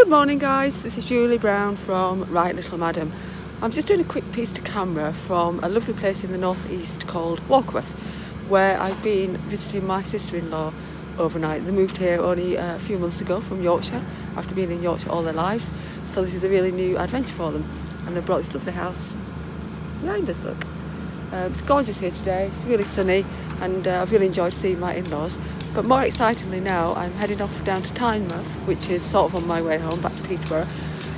Good morning guys, this is Julie Brown from Right Little Madam. I'm just doing a quick piece to camera from a lovely place in the northeast called Walkworth, where I've been visiting my sister-in-law overnight. They moved here only a few months ago from Yorkshire after being in Yorkshire all their lives, so this is a really new adventure for them, and they brought this lovely house behind us. Look, it's gorgeous here today, it's really sunny, and I've really enjoyed seeing my in-laws. But more excitingly now, I'm heading off down to Tynemouth, which is sort of on my way home back to Peterborough,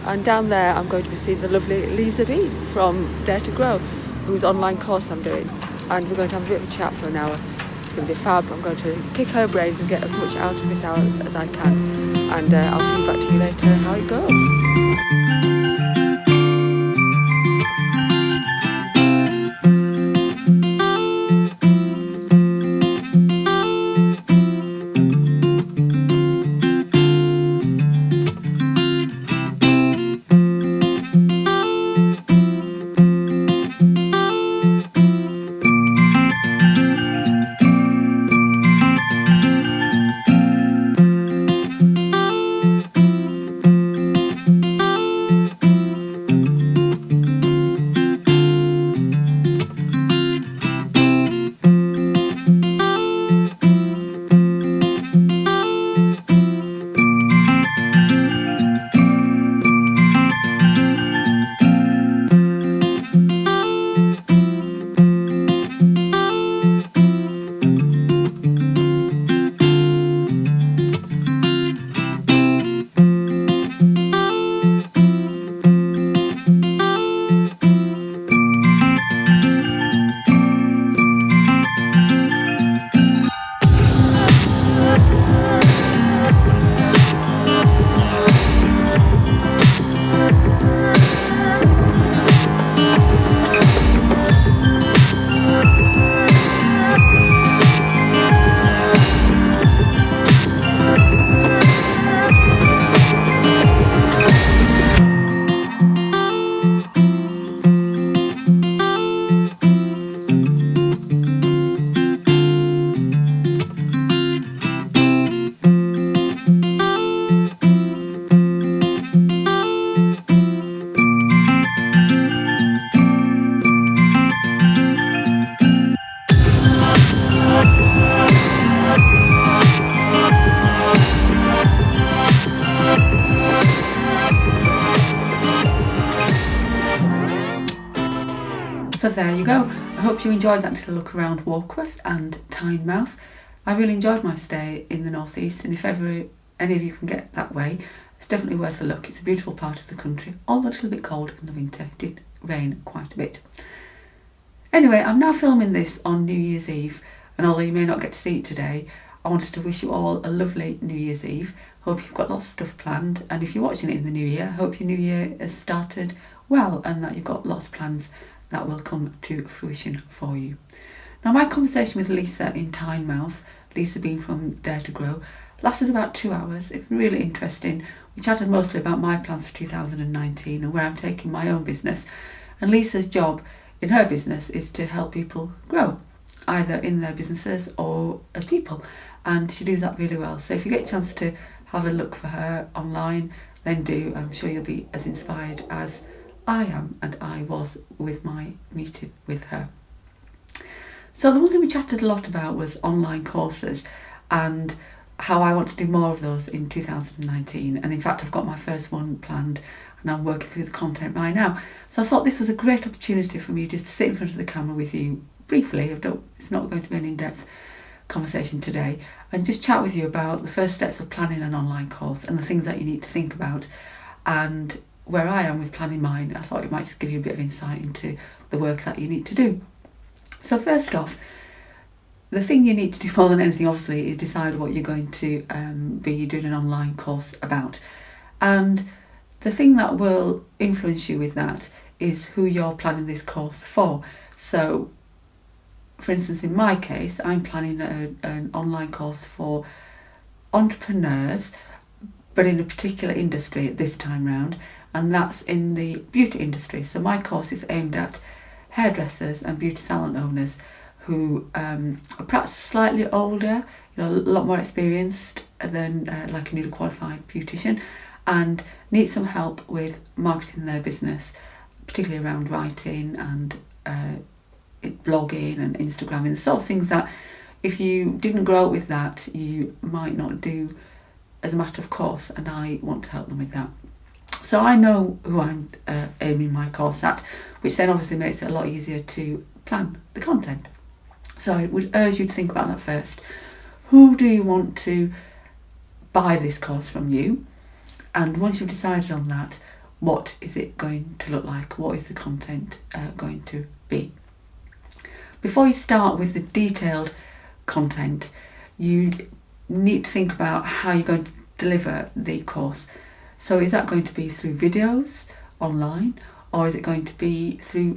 and down there I'm going to be seeing the lovely Lisa Bean from Dare to Grow, whose online course I'm doing, and we're going to have a bit of a chat for an hour. It's going to be fab. I'm going to pick her brains and get as much out of this hour as I can, and I'll feed back to you later how it goes. So there you go. I hope you enjoyed that little look around Walkworth and Tynemouth. I really enjoyed my stay in the northeast, and if ever any of you can get that way, it's definitely worth a look. It's a beautiful part of the country, although a little bit colder in the winter. It did rain quite a bit. Anyway, I'm now filming this on New Year's Eve, and although you may not get to see it today, I wanted to wish you all a lovely New Year's Eve. Hope you've got lots of stuff planned, and if you're watching it in the new year, hope your new year has started well and that you've got lots of plans that will come to fruition for you. Now, my conversation with Lisa in Tynemouth, Lisa Bean from Dare to Grow, lasted about 2 hours. It's really interesting. We chatted mostly about my plans for 2019 and where I'm taking my own business. And Lisa's job in her business is to help people grow, either in their businesses or as people. And she does that really well. So if you get a chance to have a look for her online, then do. I'm sure you'll be as inspired as I am and I was with my meeting with her. So the one thing we chatted a lot about was online courses and how I want to do more of those in 2019. And in fact, I've got my first one planned and I'm working through the content right now. So I thought this was a great opportunity for me just to sit in front of the camera with you briefly. It's not going to be an in-depth conversation today, and just chat with you about the first steps of planning an online course and the things that you need to think about, and where I am with planning mine. I thought it might just give you a bit of insight into the work that you need to do. So first off, the thing you need to do more than anything obviously is decide what you're going to be doing an online course about. And the thing that will influence you with that is who you're planning this course for. So for instance, in my case, I'm planning an online course for entrepreneurs, but in a particular industry this time round, and that's in the beauty industry. So my course is aimed at hairdressers and beauty salon owners who are perhaps slightly older, a lot more experienced than like a newly qualified beautician, and need some help with marketing their business, particularly around writing and blogging and Instagramming, the sort of things that if you didn't grow up with that, you might not do as a matter of course, and I want to help them with that. So I know who I'm aiming my course at, which then obviously makes it a lot easier to plan the content. So I would urge you to think about that first. Who do you want to buy this course from you? And once you've decided on that, what is it going to look like? What is the content going to be? Before you start with the detailed content, you need to think about how you're going to deliver the course. So is that going to be through videos online, or is it going to be through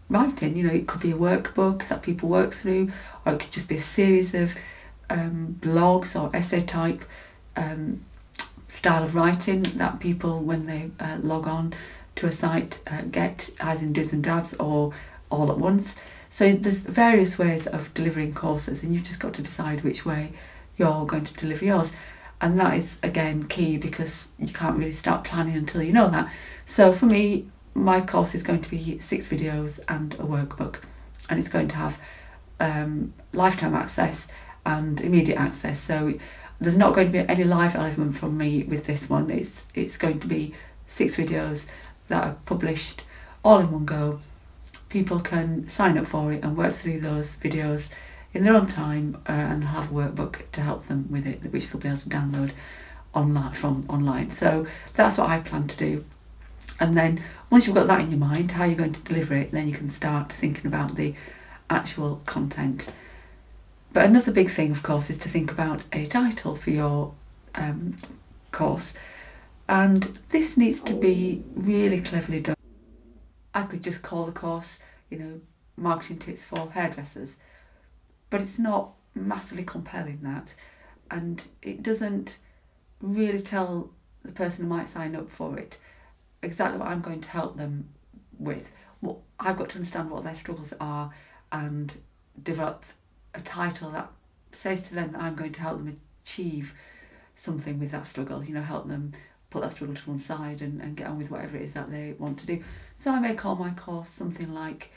writing? You know, it could be a workbook that people work through, or it could just be a series of blogs or essay type style of writing that people, when they log on to a site, get as in dribs and drabs or all at once. So there's various ways of delivering courses, and you've just got to decide which way you're going to deliver yours. And that is, again, key, because you can't really start planning until you know that. So for me, my course is going to be 6 videos and a workbook, and it's going to have lifetime access and immediate access. So there's not going to be any live element from me with this one. It's going to be 6 videos that are published all in one go. People can sign up for it and work through those videos in their own time, and they'll have a workbook to help them with it, which they'll be able to download online. So that's what I plan to do. And then once you've got that in your mind, how you're going to deliver it, then you can start thinking about the actual content. But another big thing, of course, is to think about a title for your course. And this needs to be really cleverly done. I could just call the course, Marketing Tips for Hairdressers. But it's not massively compelling, that. And it doesn't really tell the person who might sign up for it exactly what I'm going to help them with. I've got to understand what their struggles are and develop a title that says to them that I'm going to help them achieve something with that struggle, help them put that struggle to one side and get on with whatever it is that they want to do. So I may call my course something like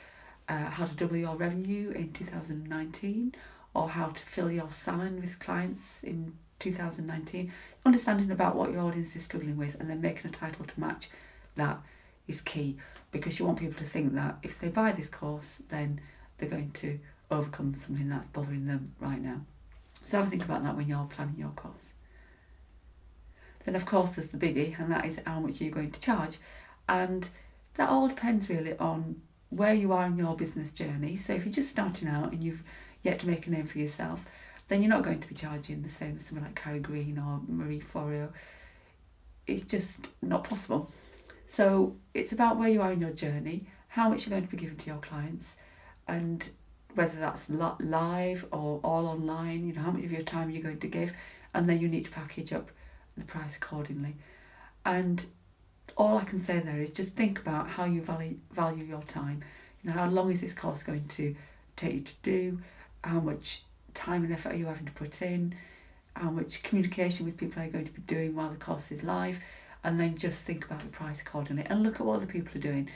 how to double your revenue in 2019, or how to fill your salon with clients in 2019. Understanding about what your audience is struggling with and then making a title to match that is key, because you want people to think that if they buy this course, then they're going to overcome something that's bothering them right now. So have a think about that when you're planning your course. Then of course there's the biggie, and that is how much you're going to charge. And that all depends really on where you are in your business journey. So if you're just starting out and you've yet to make a name for yourself, then you're not going to be charging the same as someone like Carrie Green or Marie Forleo. It's just not possible. So it's about where you are in your journey, how much you're going to be giving to your clients, and whether that's live or all online, how much of your time you're going to give, and then you need to package up the price accordingly. And all I can say there is just think about how you value your time. How long is this course going to take you to do? How much time and effort are you having to put in? How much communication with people are you going to be doing while the course is live? And then just think about the price accordingly and look at what other people are doing.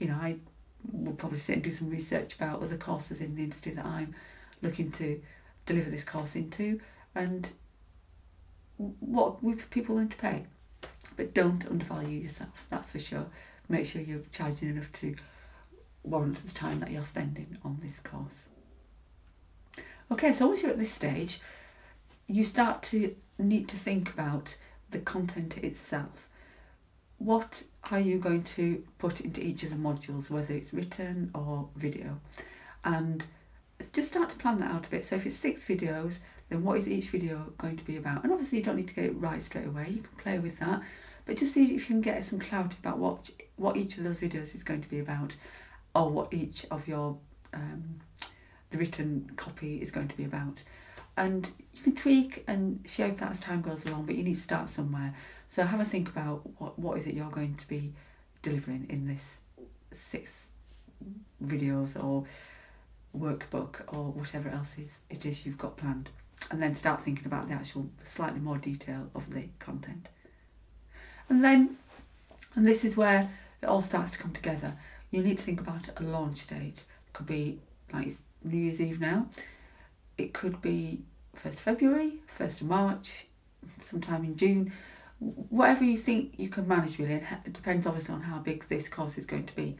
I will probably sit and do some research about other courses in the industry that I'm looking to deliver this course into, and what would people willing to pay. But don't undervalue yourself, that's for sure. Make sure you're charging enough to warrant the time that you're spending on this course. Okay, so once you're at this stage, you start to need to think about the content itself. What are you going to put into each of the modules, whether it's written or video? And just start to plan that out a bit. So if it's 6 videos, then what is each video going to be about? And obviously you don't need to get it right straight away, you can play with that, but just see if you can get some clarity about what each of those videos is going to be about, or what each of your the written copy is going to be about. And you can tweak and shape that as time goes along, but you need to start somewhere. So have a think about what is it you're going to be delivering in this 6 videos or workbook or whatever else it is you've got planned. And then start thinking about the actual slightly more detail of the content. And this is where it all starts to come together. You need to think about a launch date. It could be like it's New Year's Eve now. It could be 1st February, 1st of March, sometime in June. Whatever you think you can manage really, it depends obviously on how big this course is going to be.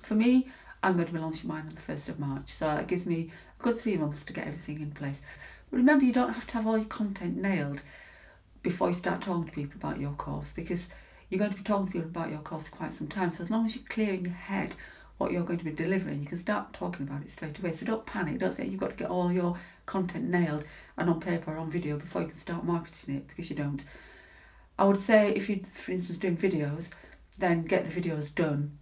For me, I'm going to be launching mine on the 1st of March, so that gives me a good 3 months to get everything in place. But remember, you don't have to have all your content nailed before you start talking to people about your course, because you're going to be talking to people about your course for quite some time. So as long as you're clear in your head what you're going to be delivering, you can start talking about it straight away. So don't panic, don't say you've got to get all your content nailed and on paper or on video before you can start marketing it, because you don't. I would say if you're, for instance, doing videos, then get the videos done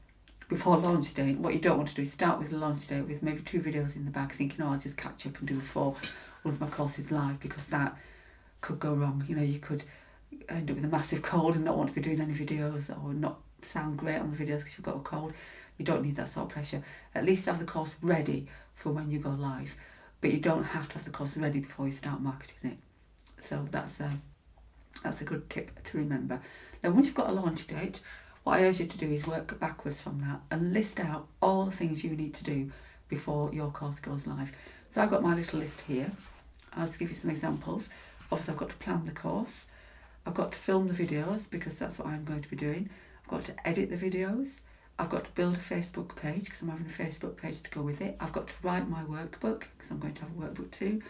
before launch date. What you don't want to do is start with the launch date with maybe 2 videos in the bag thinking, oh, I'll just catch up and do the 4 once my course is live, because that could go wrong. You know, you could end up with a massive cold and not want to be doing any videos, or not sound great on the videos because you've got a cold. You don't need that sort of pressure. At least have the course ready for when you go live, but you don't have to have the course ready before you start marketing it. So that's a good tip to remember. Now, once you've got a launch date, what I urge you to do is work backwards from that and list out all the things you need to do before your course goes live. So I've got my little list here. I'll just give you some examples. Obviously, I've got to plan the course. I've got to film the videos, because that's what I'm going to be doing. I've got to edit the videos. I've got to build a Facebook page, because I'm having a Facebook page to go with it. I've got to write my workbook, because I'm going to have a workbook too.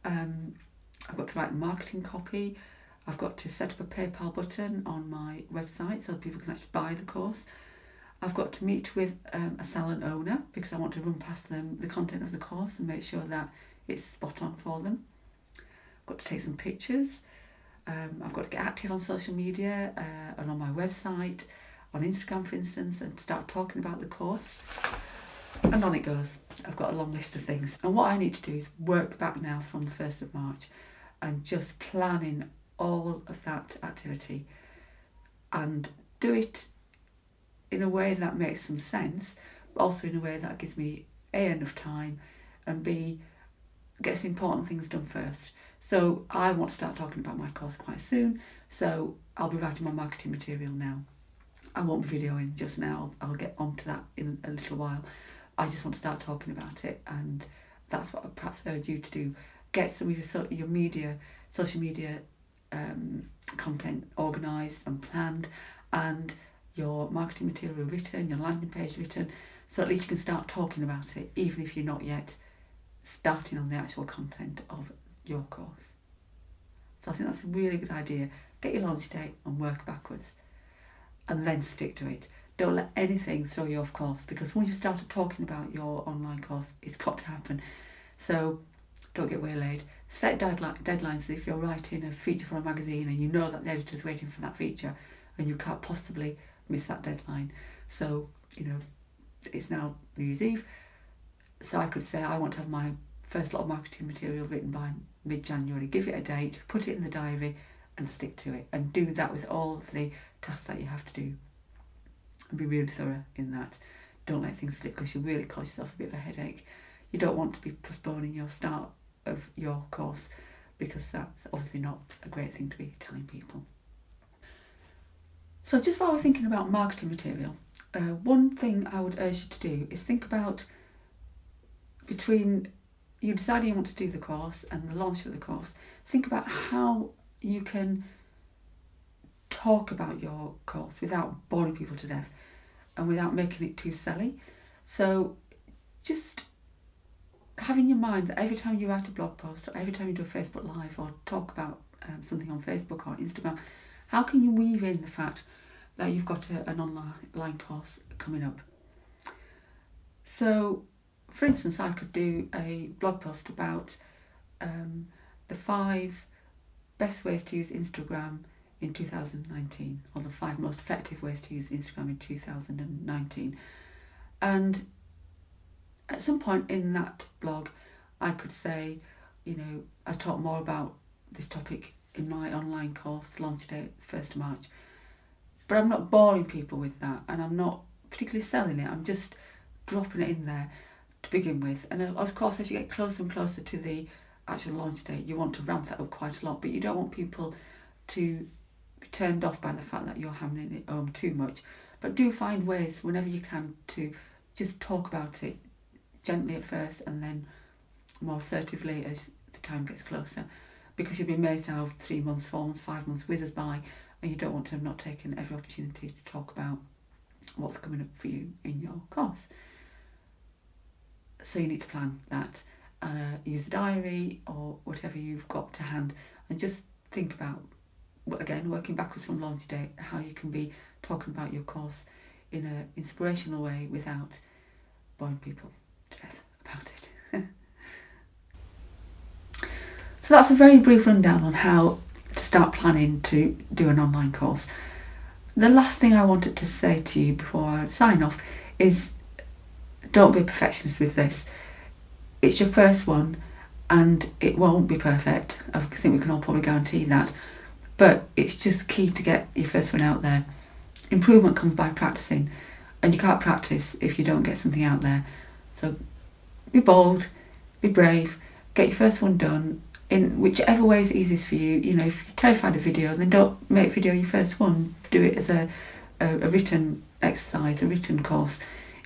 I've got to write the marketing copy. I've got to set up a PayPal button on my website so people can actually buy the course. I've got to meet with a salon owner, because I want to run past them the content of the course and make sure that it's spot on for them. I've got to take some pictures. I've got to get active on social media and on my website, on Instagram for instance, and start talking about the course. And on it goes. I've got a long list of things. And what I need to do is work back now from the 1st of March and just planning all of that activity and do it in a way that makes some sense, but also in a way that gives me A, enough time, and B, gets the important things done first. So I want to start talking about my course quite soon, so I'll be writing my marketing material now. I won't be videoing just now, I'll get onto that in a little while. I just want to start talking about it, and that's what I perhaps urge you to do. Get some of your social media content organised and planned, and your marketing material written, your landing page written, so at least you can start talking about it, even if you're not yet starting on the actual content of your course. So I think that's a really good idea. Get your launch date and work backwards, and then stick to it. Don't let anything throw you off course, because once you've started talking about your online course, it's got to happen. So don't get waylaid. Set deadlines. If you're writing a feature for a magazine and you know that the editor's waiting for that feature and you can't possibly miss that deadline. So, you know, it's now New Year's Eve. So I could say I want to have my first lot of marketing material written by mid-January. Give it a date, put it in the diary and stick to it. And do that with all of the tasks that you have to do. And be really thorough in that. Don't let things slip, because you really cause yourself a bit of a headache. You don't want to be postponing your start of your course, because that's obviously not a great thing to be telling people. So just while we're thinking about marketing material, one thing I would urge you to do is think about, between you deciding you want to do the course and the launch of the course, think about how you can talk about your course without boring people to death and without making it too silly. So just have in your mind that every time you write a blog post, or every time you do a Facebook Live, or talk about something on Facebook or Instagram, how can you weave in the fact that you've got an online course coming up? So, for instance, I could do a blog post about the 5 best ways to use Instagram in 2019, or the 5 most effective ways to use Instagram in 2019. And at some point in that blog, I could say, you know, I talk more about this topic in my online course, launch date 1st of March. But I'm not boring people with that, and I'm not particularly selling it. I'm just dropping it in there to begin with. And of course, as you get closer and closer to the actual launch date, you want to ramp that up quite a lot, but you don't want people to be turned off by the fact that you're hammering it home too much. But do find ways whenever you can to just talk about it gently at first and then more assertively as the time gets closer, because you'll be amazed how 3 months, 4 months, 5 months whizzes by, and you don't want to have not taken every opportunity to talk about what's coming up for you in your course. So you need to plan that. Use a diary or whatever you've got to hand, and just think about, again, working backwards from launch date, how you can be talking about your course in an inspirational way without boring people to death about it. So that's a very brief rundown on how to start planning to do an online course. The last thing I wanted to say to you before I sign off is, don't be a perfectionist with this. It's your first one and it won't be perfect. I think we can all probably guarantee that. But it's just key to get your first one out there. Improvement comes by practicing, and you can't practice if you don't get something out there. So be bold, be brave, get your first one done in whichever way is easiest for you. You know, if you're terrified of video, then don't make video your first one. Do it as a written exercise, a written course.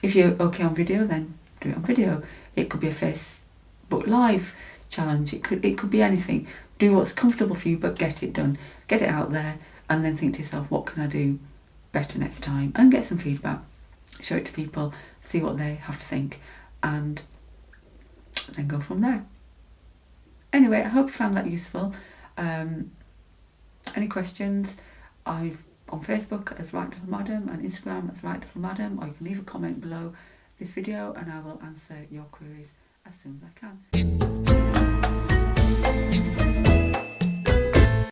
If you're okay on video, then do it on video. It could be a Facebook Live challenge. It could be anything. Do what's comfortable for you, but get it done. Get it out there, and then think to yourself, what can I do better next time? And get some feedback. Show it to people, see what they have to think, and then go from there. Anyway, I hope you found that useful. Any questions? I'm on Facebook as Right Little Madam and Instagram as Right Little Madam, or you can leave a comment below this video and I will answer your queries as soon as I can.